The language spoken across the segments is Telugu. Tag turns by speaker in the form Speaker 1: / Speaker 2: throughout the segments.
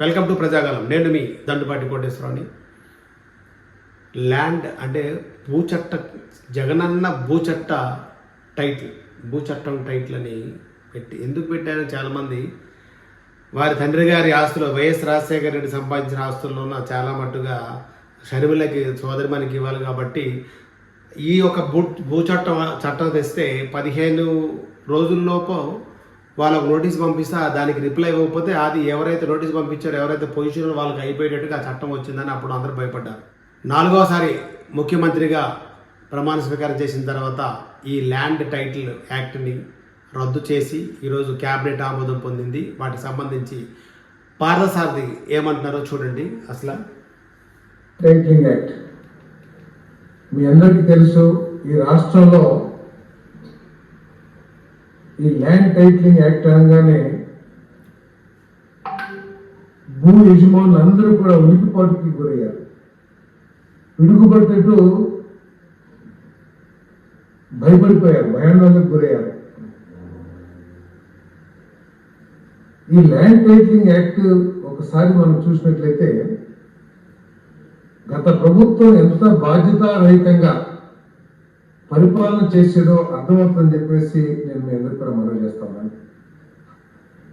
Speaker 1: Welcome to ప్రజాగాలం. నేను మీ దండుపాటి కోటేశ్వరరావుని. ల్యాండ్ అంటే భూచట్ట, జగనన్న భూచట్టం టైటిల్ అని ఎందుకు పెట్టారో చాలామంది వారి తండ్రి గారి ఆస్తులు వైఎస్ రాజశేఖర రెడ్డి సంపాదించిన ఆస్తుల్లో ఉన్న చాలా మట్టుగా షర్మిలకి సోదరిమణికి ఇవ్వాలి కాబట్టి ఈ యొక్క చట్టం తెస్తే 15 రోజుల్లోపు వాళ్ళకు నోటీస్ పంపిస్తే దానికి రిప్లై ఇవ్వకపోతే అది ఎవరైతే నోటీస్ పంపించారో ఎవరైతే పొజిషన్ వాళ్ళకి అయిపోయేటట్టుగా ఆ చట్టం వచ్చిందని అప్పుడు అందరూ భయపడ్డారు. 4వసారి ముఖ్యమంత్రిగా ప్రమాణ స్వీకారం చేసిన తర్వాత ఈ ల్యాండ్ టైటిల్ యాక్ట్ని రద్దు చేసి ఈరోజు క్యాబినెట్ ఆమోదం పొందింది. వాటికి సంబంధించి పార్థసారథి ఏమంటున్నారో చూడండి. అసలు
Speaker 2: టైటిలింగ్ యాక్ట్ మీ అందరికీ తెలుసు, ఈ రాష్ట్రంలో ఈ ల్యాండ్ టైటిలింగ్ యాక్ట్ అనగానే భూ యజమానులు అందరూ కూడా ఉనికిపాటుకి గురయ్యారు. పిడుగుపడ్డట్టు భయపడిపోయారు, భయాందోళనకు గురయ్యారు. ఈ ల్యాండ్ టైటిలింగ్ యాక్ట్ ఒకసారి మనం చూసినట్లయితే గత ప్రభుత్వం ఎంత బాధ్యతారహితంగా పరిపాలన చేసేదో అర్థమవుతుందని చెప్పేసి నేను మీ అందరికీ కూడా మనవి చేస్తున్నాను.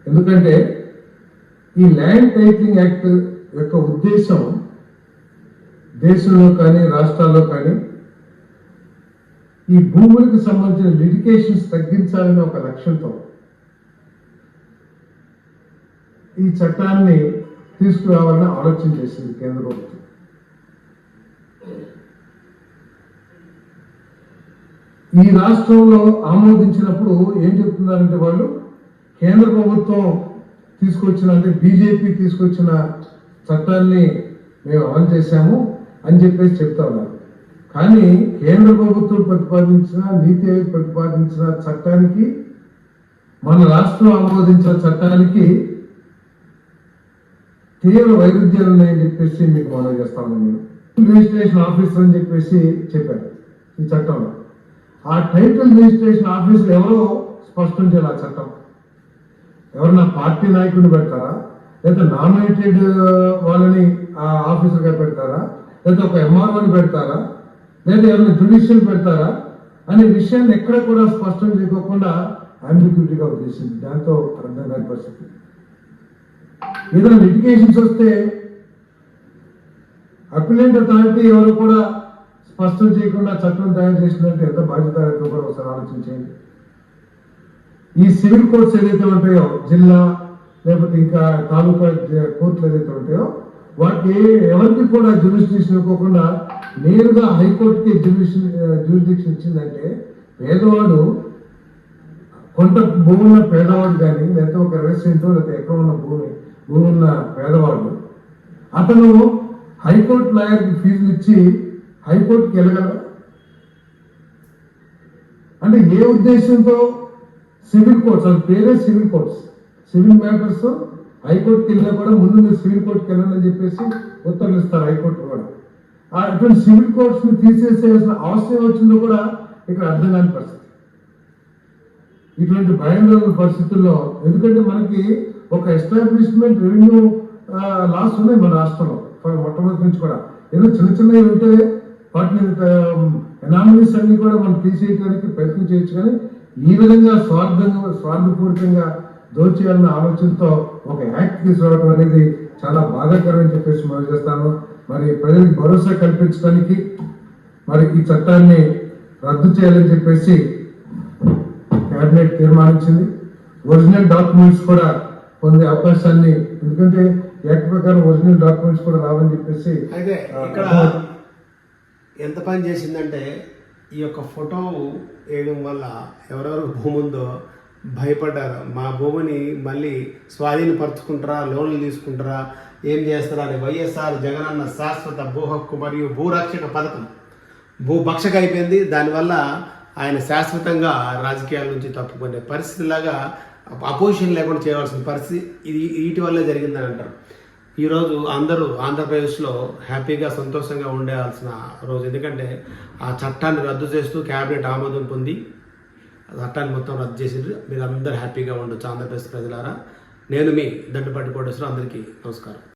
Speaker 2: ఎందుకంటే ఈ ల్యాండ్ టైటిలింగ్ యాక్ట్ యొక్క ఉద్దేశం దేశంలో కానీ రాష్ట్రాల్లో కానీ ఈ భూములకు సంబంధించిన లిటిగేషన్స్ తగ్గించాలని ఒక లక్ష్యంతో ఈ చట్టాన్ని తీసుకురావాలని ఆలోచన చేసింది కేంద్ర ప్రభుత్వం. ఈ రాష్ట్రంలో ఆమోదించినప్పుడు ఏం చెప్తున్నారంటే వాళ్ళు కేంద్ర ప్రభుత్వం తీసుకొచ్చిన, అంటే బీజేపీ తీసుకొచ్చిన చట్టాన్ని మేము అమలు చేశాము అని చెప్పేసి చెప్తా ఉన్నారు. కానీ కేంద్ర ప్రభుత్వం ప్రతిపాదించిన, నీతి ఆయోగ్ ప్రతిపాదించిన చట్టానికి మన రాష్ట్రం ఆమోదించిన చట్టానికి తీవ్ర వైరుధ్యాలు ఉన్నాయని చెప్పేసి మీకు మనవి చేస్తాను. నేను రిజిస్ట్రేషన్ ఆఫీసర్ అని చెప్పేసి చెప్పారు ఈ చట్టంలో. ఆ టైటిల్ రిజిస్ట్రేషన్ ఆఫీసులు ఎవరో స్పష్టం చేయాలి. ఆ చట్టం ఎవరన్నా పార్టీ నాయకుడిని పెడతారా, లేదా నామినేటెడ్ వాళ్ళని ఆ ఆఫీసర్గా పెడతారా, లేదా ఒక ఎంఆర్ఓని పెడతారా, లేదా ఎవరైనా జ్యుడిషియల్ పెడతారా అనే విషయాన్ని ఎక్కడ కూడా స్పష్టం చేయకోకుండా అంబిగ్యూటీగా వదిలేసింది. దాంతో అర్థం కాని పరిస్థితి. ఏదైనా లిటిగేషన్స్ వస్తే అపిలెంట్ అథారిటీ ఎవరు కూడా స్పష్టం చేయకుండా చట్టం తయారు చేసిందంటే ఎంత బాధ్యత కూడా ఒకసారి ఆలోచించండి. ఈ సివిల్ కోర్ట్స్ ఏదైతే ఉంటాయో, జిల్లా లేకపోతే ఇంకా తాలూకా కోర్టులు ఏదైతే ఉంటాయో వాటికి ఎవరికి కూడా జ్యూరిస్డిక్షన్ ఇవ్వకుండా నేరుగా హైకోర్టుకి జ్యూరిస్డిక్షన్ ఇచ్చిందంటే పేదవాడు, కొంత భూమి ఉన్న పేదవాడు కానీ, లేకపోతే ఒక రెసిడెంట్, లేకపోతే ఎక్కడ ఉన్న భూమి ఉన్న పేదవాడు అతను హైకోర్టు లాయర్కి ఫీజులు ఇచ్చి హైకోర్టుకి వెళ్ళగలరా? అంటే ఏ ఉద్దేశంతో సివిల్ కోర్ట్స్, అది పేరే సివిల్ కోర్ట్స్, సివిల్ మ్యాటర్స్ హైకోర్టుకి వెళ్ళినా కూడా ముందు మీరు సివిల్ కోర్టుకి వెళ్ళండి అని చెప్పేసి ఉత్తర్వులు ఇస్తారు హైకోర్టు కూడా. అటువంటి సివిల్ కోర్ట్స్ ని తీసేసేసిన అవసరం వచ్చిందో కూడా ఇక్కడ అర్థం కాని పరిస్థితి. ఇటువంటి భయంకర పరిస్థితుల్లో, ఎందుకంటే మనకి ఒక ఎస్టాబ్లిష్మెంట్ రెవెన్యూ లాస్ ఉన్నాయి మన రాష్ట్రంలో మొట్టమొదటి నుంచి కూడా. ఏదో చిన్నవి ఉంటే వాటిని ఎనామినీస్ అన్ని కూడా మనం తీసేయడానికి ప్రయత్నం చేయొచ్చు. కానీ ఈ విధంగా స్వార్థపూరితంగా దోచేయాలన్న ఆలోచనతో ఒక యాక్ట్ తీసుకురావడం అనేది చాలా బాధాకరమని చెప్పేసి మనం చేస్తాను. మరి ప్రజలకు భరోసా కల్పించడానికి మరి ఈ చట్టాన్ని రద్దు చేయాలని చెప్పేసి కేబినెట్ తీర్మానించింది. ఒరిజినల్ డాక్యుమెంట్స్ కూడా పొందే అవకాశాన్ని, ఎందుకంటే యాక్ట్ ప్రకారం ఒరిజినల్ డాక్యుమెంట్స్ కూడా రావని చెప్పేసి.
Speaker 1: అయితే ఇక్కడ ఎంత పని చేసిందంటే ఈ యొక్క ఫోటో వేయడం వల్ల ఎవరెవరు భూమి ఉందో భయపడ్డారు. మా భూమిని మళ్ళీ స్వాధీనపరుచుకుంటారా, లోన్లు తీసుకుంటారా, ఏం చేస్తారా అని. వైఎస్ఆర్ జగనన్న శాశ్వత భూ హక్కు మరియు భూరక్షక పథకం భూభక్షక అయిపోయింది. దానివల్ల ఆయన శాశ్వతంగా రాజకీయాల నుంచి తప్పుకునే పరిస్థితిలాగా అపోజిషన్ లేకుండా చేయవలసిన పరిస్థితి ఇది వీటి వల్లే జరిగిందని అంటారు. ఈరోజు అందరూ ఆంధ్రప్రదేశ్లో హ్యాపీగా సంతోషంగా ఉండేయాల్సిన రోజు. ఎందుకంటే ఆ చట్టాన్ని రద్దు చేస్తూ క్యాబినెట్ ఆమోదం పొంది చట్టాన్ని మొత్తం రద్దు చేసిండ్రు. మీరు అందరూ హ్యాపీగా ఉండొచ్చు ఆంధ్రప్రదేశ్ ప్రజలారా. నేను మీ దండుపాటి కోటేశ్వరరావు. అందరికీ నమస్కారం.